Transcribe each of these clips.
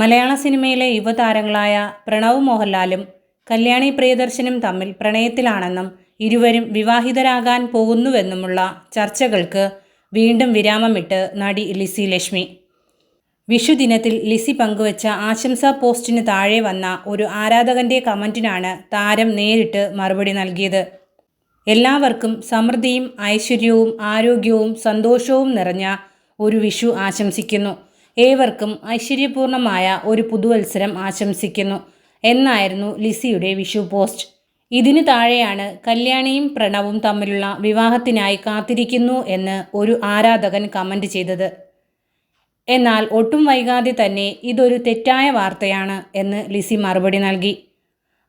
മലയാള സിനിമയിലെ യുവതാരങ്ങളായ പ്രണവ് മോഹൻലാലും കല്യാണി പ്രിയദർശനും തമ്മിൽ പ്രണയത്തിലാണെന്നും ഇരുവരും വിവാഹിതരാകാൻ പോകുന്നുവെന്നുമുള്ള ചർച്ചകൾക്ക് വീണ്ടും വിരാമമിട്ട് നടി ലിസി ലക്ഷ്മി. വിഷുദിനത്തിൽ ലിസി പങ്കുവച്ച ആശംസാ പോസ്റ്റിന് താഴെ വന്ന ഒരു ആരാധകന്റെ കമന്റിനാണ് താരം നേരിട്ട് മറുപടി നൽകിയത്. എല്ലാവർക്കും സമൃദ്ധിയും ഐശ്വര്യവും ആരോഗ്യവും സന്തോഷവും നിറഞ്ഞ ഒരു വിഷു ആശംസിക്കുന്നു. ഏവർക്കും ഐശ്വര്യപൂർണമായ ഒരു പുതുവത്സരം ആശംസിക്കുന്നു എന്നായിരുന്നു ലിസിയുടെ വിഷു പോസ്റ്റ്. ഇതിനു താഴെയാണ് കല്യാണിയും പ്രണവും തമ്മിലുള്ള വിവാഹത്തിനായി കാത്തിരിക്കുന്നു എന്ന് ഒരു ആരാധകൻ കമന്റ് ചെയ്തത്. എന്നാൽ ഒട്ടും വൈകാതെ തന്നെ ഇതൊരു തെറ്റായ വാർത്തയാണ് എന്ന് ലിസി മറുപടി നൽകി.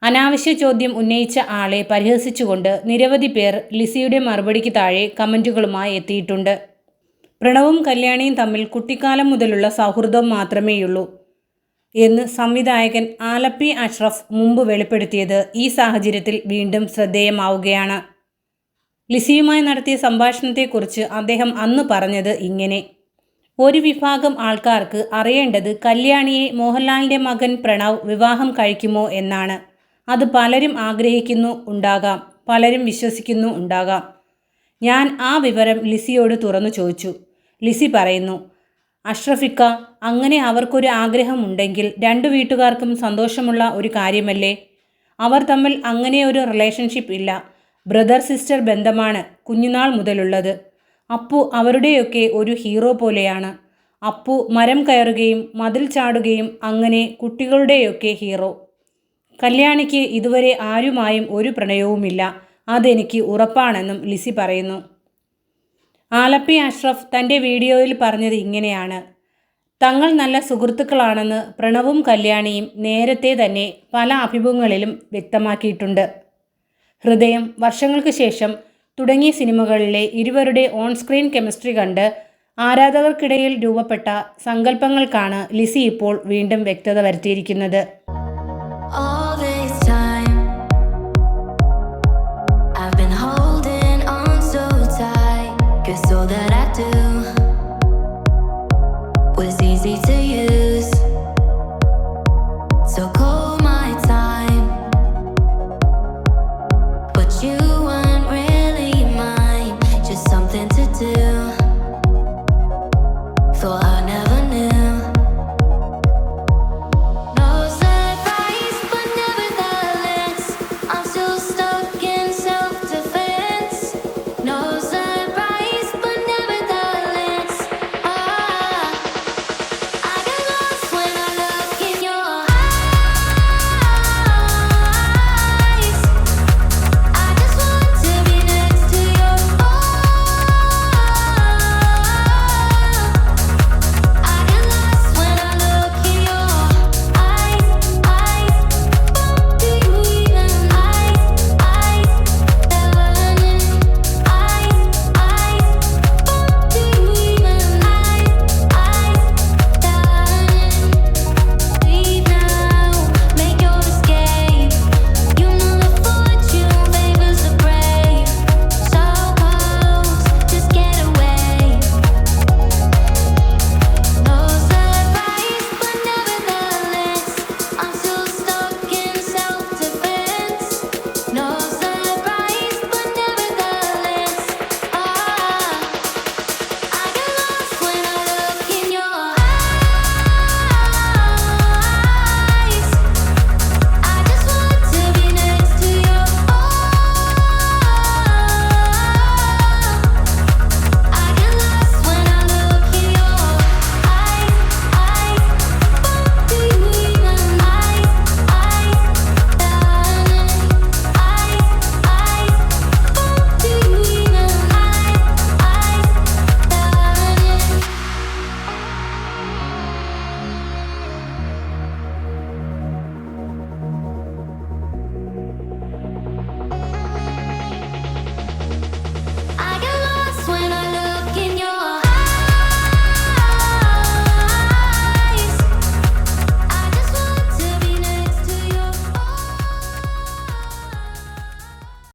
അനാവശ്യ ചോദ്യം ഉന്നയിച്ച ആളെ പരിഹസിച്ചുകൊണ്ട് നിരവധി പേർ ലിസിയുടെ മറുപടിക്ക് താഴെ കമന്റുകളുമായി എത്തിയിട്ടുണ്ട്. പ്രണവും കല്യാണിയും തമ്മിൽ കുട്ടിക്കാലം മുതലുള്ള സൗഹൃദം മാത്രമേയുള്ളൂ എന്ന് സംവിധായകൻ ആലപ്പി അഷ്റഫ് മുമ്പ് വെളിപ്പെടുത്തിയത് ഈ സാഹചര്യത്തിൽ വീണ്ടും ശ്രദ്ധേയമാവുകയാണ്. ലിസിയുമായി നടത്തിയ സംഭാഷണത്തെക്കുറിച്ച് അദ്ദേഹം അന്ന് പറഞ്ഞത് ഇങ്ങനെ: ഒരു വിഭാഗം ആൾക്കാർക്ക് അറിയേണ്ടത് കല്യാണിയെ മോഹൻലാലിൻ്റെ മകൻ പ്രണവ് വിവാഹം കഴിക്കുമോ എന്നാണ്. അത് പലരും ആഗ്രഹിക്കുന്നു ഉണ്ടാകാം, പലരും വിശ്വസിക്കുന്നു ഉണ്ടാകാം. ഞാൻ ആ വിവരം ലിസിയോട് തുറന്നു ചോദിച്ചു. ലിസി പറയുന്നു, അഷ്റഫിക്ക, അങ്ങനെ അവർക്കൊരു ആഗ്രഹമുണ്ടെങ്കിൽ രണ്ടു വീട്ടുകാർക്കും സന്തോഷമുള്ള ഒരു കാര്യമല്ലേ. അവർ തമ്മിൽ അങ്ങനെ ഒരു റിലേഷൻഷിപ്പ് ഇല്ല, ബ്രദർ സിസ്റ്റർ ബന്ധമാണ് കുഞ്ഞുനാൾ മുതലുള്ളത്. അപ്പു അവരുടെയൊക്കെ ഒരു ഹീറോ പോലെയാണ്. അപ്പു മരം കയറുകയും മതിൽ ചാടുകയും അങ്ങനെ കുട്ടികളുടെയൊക്കെ ഹീറോ. കല്യാണിക്ക് ഇതുവരെ ആരുമായും ഒരു പ്രണയവുമില്ല, അതെനിക്ക് ഉറപ്പാണെന്നും ലിസി പറയുന്നു. ആലപ്പി അഷ്റഫ് തൻ്റെ വീഡിയോയിൽ പറഞ്ഞത് ഇങ്ങനെയാണ്: തങ്ങൾ നല്ല സുഹൃത്തുക്കളാണെന്ന് പ്രണവും കല്യാണിയും നേരത്തെ തന്നെ പല അഭിമുഖങ്ങളിലും വ്യക്തമാക്കിയിട്ടുണ്ട്. ഹൃദയം, വർഷങ്ങൾക്ക് ശേഷം തുടങ്ങിയ സിനിമകളിലെ ഇരുവരുടെ ഓൺ സ്ക്രീൻ കെമിസ്ട്രി കണ്ട് ആരാധകർക്കിടയിൽ രൂപപ്പെട്ട സങ്കല്പങ്ങൾക്കാണ് ലിസി ഇപ്പോൾ വീണ്ടും വ്യക്തത വരുത്തിയിരിക്കുന്നത്.